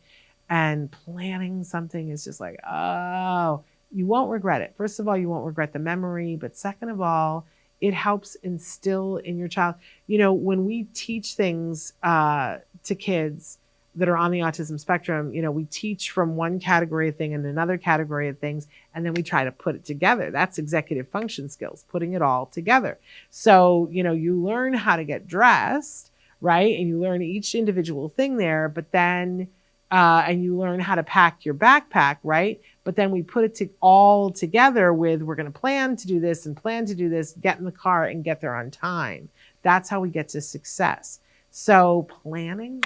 and planning something is just like, oh, you won't regret it. First of all, you won't regret the memory, but second of all, it helps instill in your child. When we teach things to kids that are on the autism spectrum, we teach from one category of thing and another category of things, and then we try to put it together. That's executive function skills, putting it all together. So, you learn how to get dressed, right? And you learn each individual thing there, but then, and you learn how to pack your backpack, right? But then we put it all together with, we're going to plan to do this and plan to do this, get in the car and get there on time. That's how we get to success. So planning,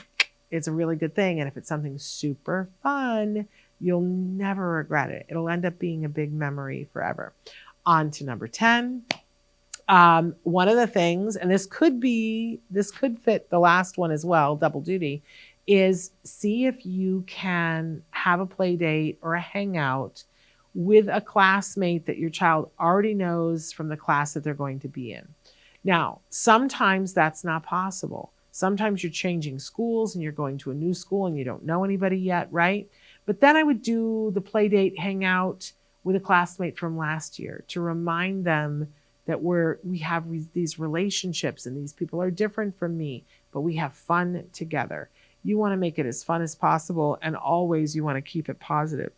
it's a really good thing. And if it's something super fun, you'll never regret it. It'll end up being a big memory forever. On to number 10. One of the things, and this could fit the last one as well, double duty, is see if you can have a play date or a hangout with a classmate that your child already knows from the class that they're going to be in. Now, sometimes that's not possible. Sometimes you're changing schools and you're going to a new school and you don't know anybody yet, right? But then I would do the play date hangout with a classmate from last year to remind them that we have these relationships and these people are different from me, but we have fun together. You want to make it as fun as possible, and always you want to keep it positive.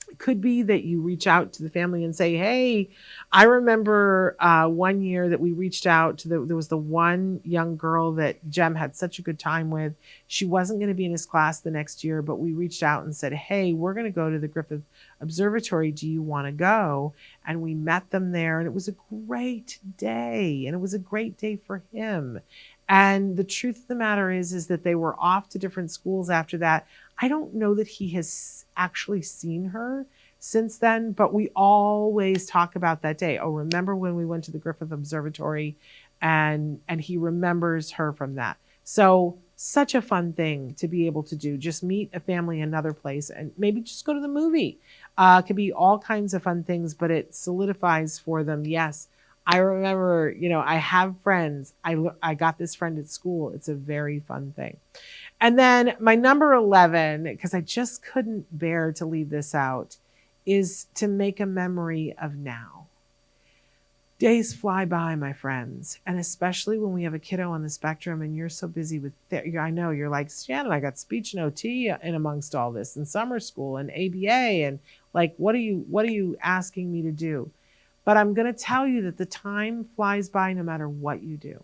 It could be that you reach out to the family and say, hey, I remember one year that we reached out to there was the one young girl that Jem had such a good time with. She wasn't going to be in his class the next year, but we reached out and said, hey, we're going to go to the Griffith Observatory. Do you want to go? And we met them there, and it was a great day, and it was a great day for him. And the truth of the matter is that they were off to different schools after that. I don't know that he has actually seen her since then, but we always talk about that day. Oh, remember when we went to the Griffith Observatory? And he remembers her from that. So such a fun thing to be able to do. Just meet a family in another place and maybe just go to the movie. It could be all kinds of fun things, but it solidifies for them. Yes, I remember, I have friends. I got this friend at school. It's a very fun thing. And then my number 11, because I just couldn't bear to leave this out, is to make a memory of now. Days fly by, my friends. And especially when we have a kiddo on the spectrum and you're so busy with, I know you're like, Shannon, I got speech and OT in amongst all this and summer school and ABA. And like, what are you asking me to do? But I'm going to tell you that the time flies by no matter what you do.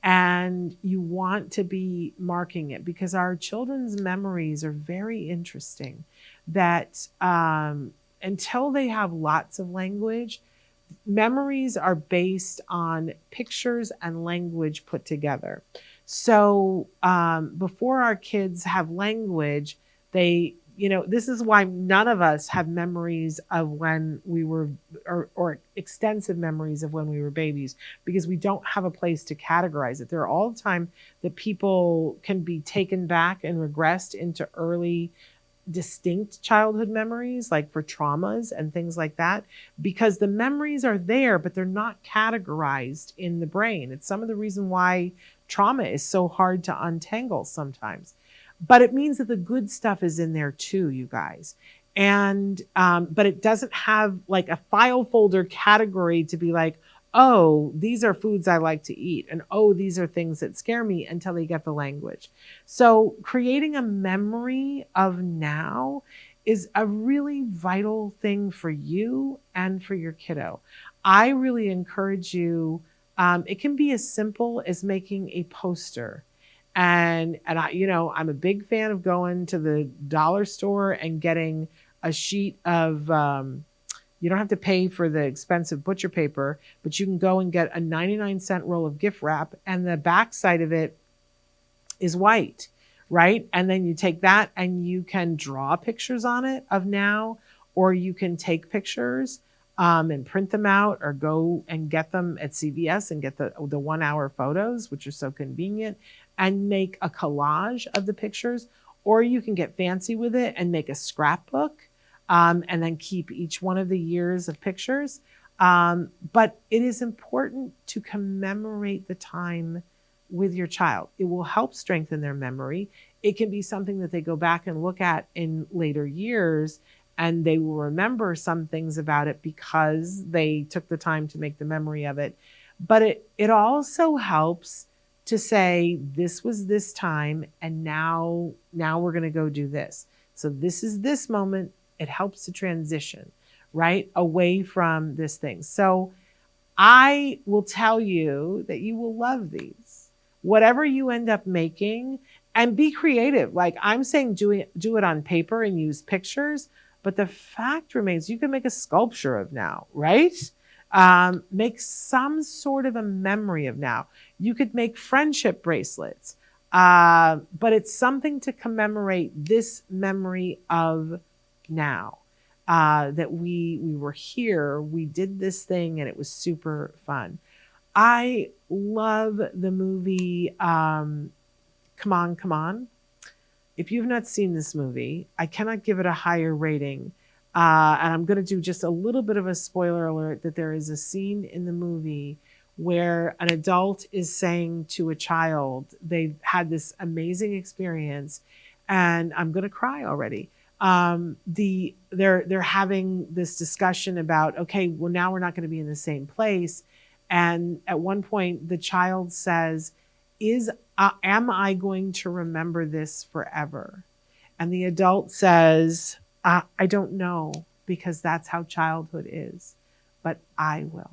And you want to be marking it because our children's memories are very interesting. That until they have lots of language, memories are based on pictures and language put together. So before our kids have language, this is why none of us have memories of when we were, or extensive memories of when we were babies, because we don't have a place to categorize it. There are all the time that people can be taken back and regressed into early distinct childhood memories, like for traumas and things like that, because the memories are there, but they're not categorized in the brain. It's some of the reason why trauma is so hard to untangle sometimes. But it means that the good stuff is in there too, you guys. And, but it doesn't have like a file folder category to be like, oh, these are foods I like to eat. And oh, these are things that scare me, until they get the language. So creating a memory of now is a really vital thing for you and for your kiddo. I really encourage you. It can be as simple as making a poster. And I, I'm a big fan of going to the dollar store and getting a sheet of, you don't have to pay for the expensive butcher paper, but you can go and get a 99-cent roll of gift wrap, and the back side of it is white, right? And then you take that and you can draw pictures on it of now, or you can take pictures and print them out, or go and get them at CVS and get the 1 hour photos, which are so convenient, and make a collage of the pictures. Or you can get fancy with it and make a scrapbook and then keep each one of the years of pictures. But it is important to commemorate the time with your child. It will help strengthen their memory. It can be something that they go back and look at in later years, and they will remember some things about it because they took the time to make the memory of it. But it also helps to say, this was this time, and now we're going to go do this. So this is this moment. It helps to transition, right, away from this thing. So I will tell you that you will love these. Whatever you end up making, and be creative. Like I'm saying, do it on paper and use pictures. But the fact remains, you can make a sculpture of now, right? Make some sort of a memory of now. You could make friendship bracelets, but it's something to commemorate this memory of now. That we were here, we did this thing, and it was super fun. I love the movie Come On, Come On. If you've not seen this movie, I cannot give it a higher rating. And I'm going to do just a little bit of a spoiler alert that there is a scene in the movie where an adult is saying to a child, they've had this amazing experience, and I'm going to cry already. They're having this discussion about, okay, well, now we're not going to be in the same place. And at one point, the child says, am I going to remember this forever? And the adult says, I don't know, because that's how childhood is, but I will.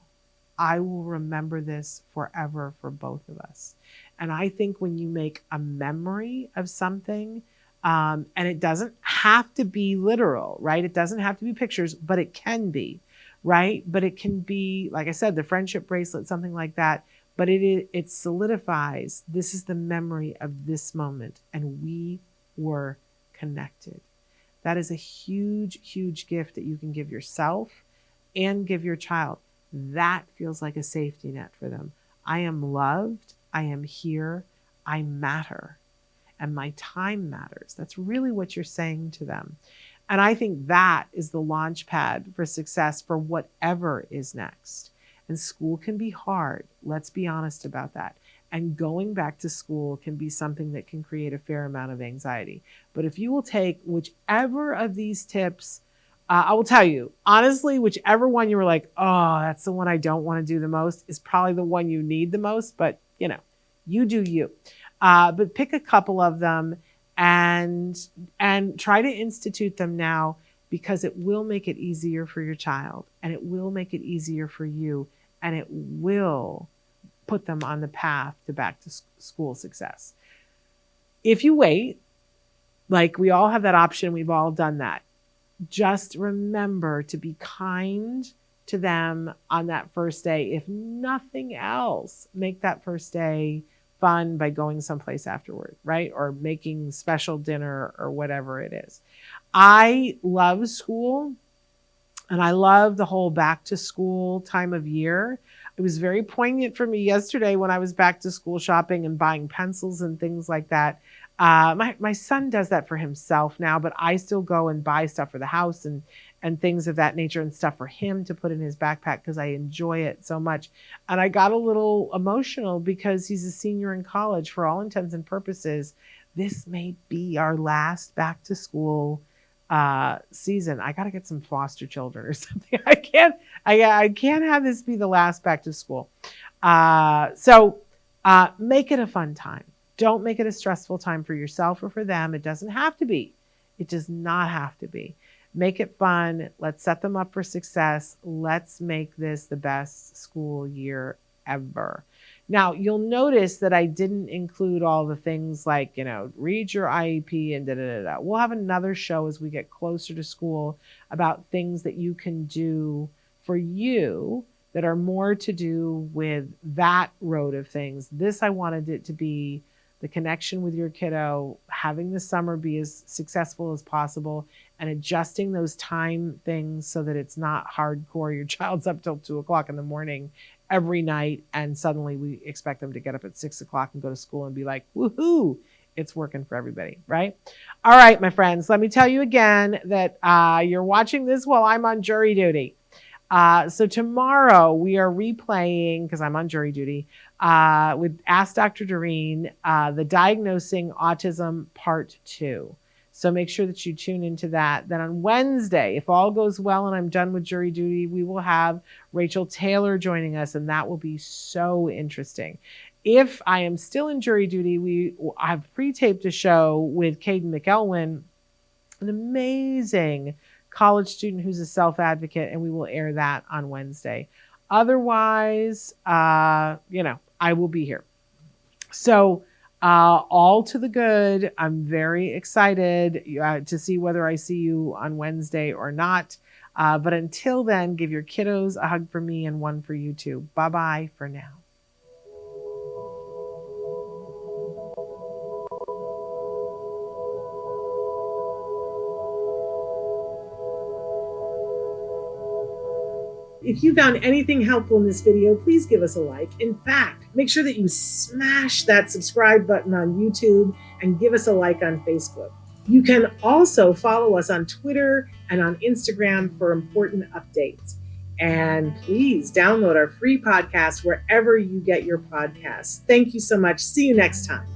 I will remember this forever for both of us. And I think when you make a memory of something, and it doesn't have to be literal, right? It doesn't have to be pictures, but it can be, right? But it can be, like I said, the friendship bracelet, something like that. But it solidifies, this is the memory of this moment, and we were connected. That is a huge, huge gift that you can give yourself and give your child. That feels like a safety net for them. I am loved. I am here. I matter. And my time matters. That's really what you're saying to them. And I think that is the launch pad for success for whatever is next. And school can be hard. Let's be honest about that. And going back to school can be something that can create a fair amount of anxiety. But if you will take whichever of these tips, I will tell you, honestly, whichever one you were like, oh, that's the one I don't want to do the most, is probably the one you need the most. But, you do you. But pick a couple of them and try to institute them now, because it will make it easier for your child, and it will make it easier for you, and it will put them on the path to back to school success. If you wait, like we all have that option, we've all done that. Just remember to be kind to them on that first day. If nothing else, make that first day fun by going someplace afterward, right? Or making special dinner or whatever it is. I love school, and I love the whole back to school time of year. It was very poignant for me yesterday when I was back to school shopping and buying pencils and things like that. My son does that for himself now, but I still go and buy stuff for the house and things of that nature, and stuff for him to put in his backpack because I enjoy it so much. And I got a little emotional because he's a senior in college. For all intents and purposes, this may be our last back to school season. I got to get some foster children or something. I can't have this be the last back to school. So make it a fun time. Don't make it a stressful time for yourself or for them. It doesn't have to be. It does not have to be. Make it fun. Let's set them up for success. Let's make this the best school year ever. Now, you'll notice that I didn't include all the things like, read your IEP and da-da-da-da. We'll have another show as we get closer to school about things that you can do for you that are more to do with that road of things. This, I wanted it to be the connection with your kiddo, having the summer be as successful as possible, and adjusting those time things so that it's not hardcore. Your child's up till 2:00 in the morning every night, and suddenly we expect them to get up at 6:00 and go to school and be like, woohoo, it's working for everybody, right? All right, my friends, let me tell you again that you're watching this while I'm on jury duty. So tomorrow we are replaying, because I'm on jury duty, with Ask Dr. Doreen, the Diagnosing Autism Part 2. So make sure that you tune into that. Then on Wednesday, if all goes well and I'm done with jury duty, we will have Rachel Taylor joining us, and that will be so interesting. If I am still in jury duty, I've pre-taped a show with Caden McElwin, an amazing college student who's a self-advocate, and we will air that on Wednesday. Otherwise, I will be here. So all to the good. I'm very excited to see whether I see you on Wednesday or not. But until then, give your kiddos a hug from me and one for you too. Bye-bye for now. If you found anything helpful in this video, please give us a like. In fact, make sure that you smash that subscribe button on YouTube and give us a like on Facebook. You can also follow us on Twitter and on Instagram for important updates. And please download our free podcast wherever you get your podcasts. Thank you so much. See you next time.